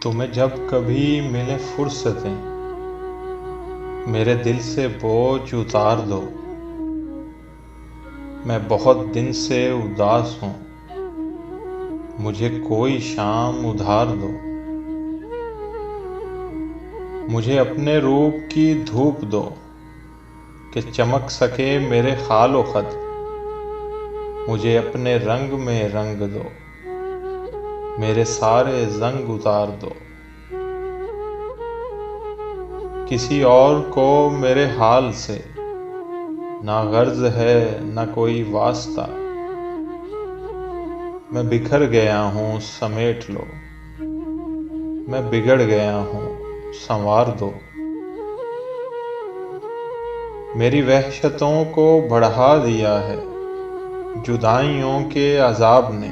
تمہیں جب کبھی ملے فرصتیں میرے دل سے بوجھ اتار دو۔ میں بہت دن سے اداس ہوں، مجھے کوئی شام ادھار دو۔ مجھے اپنے روپ کی دھوپ دو کہ چمک سکے میرے خال و خد۔ مجھے اپنے رنگ میں رنگ دو، میرے سارے زنگ اتار دو۔ کسی اور کو میرے حال سے نہ غرض ہے نہ کوئی واسطہ۔ میں بکھر گیا ہوں سمیٹ لو، میں بگڑ گیا ہوں سنوار دو۔ میری وحشتوں کو بڑھا دیا ہے جدائیوں کے عذاب نے۔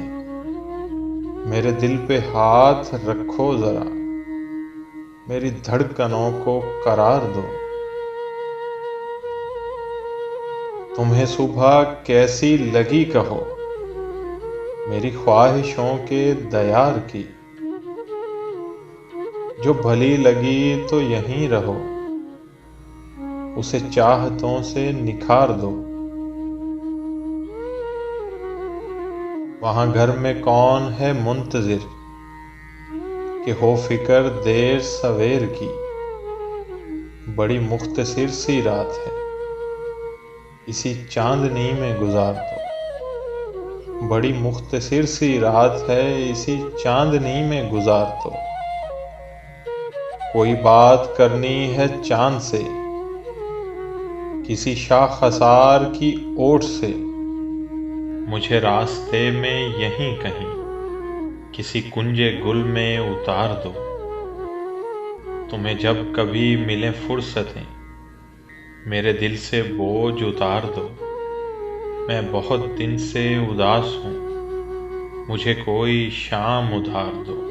میرے دل پہ ہاتھ رکھو ذرا، میری دھڑکنوں کو قرار دو۔ تمہیں صبح کیسی لگی کہو، میری خواہشوں کے دیار کی۔ جو بھلی لگی تو یہیں رہو، اسے چاہتوں سے نکھار دو۔ وہاں گھر میں کون ہے منتظر کہ ہو فکر دیر سویر کی۔ بڑی مختصر سی رات ہے، اسی چاندنی میں گزار دو۔ بڑی مختصر سی رات ہے، اسی چاندنی میں گزار دو۔ کوئی بات کرنی ہے چاند سے، کسی شاخسار کی اوٹ سے۔ مجھے راستے میں یہیں کہیں کسی کنج گل میں اتار دو۔ تمہیں جب کبھی ملے فرصتیں میرے دل سے بوجھ اتار دو۔ میں بہت دن سے اداس ہوں، مجھے کوئی شام ادھار دو۔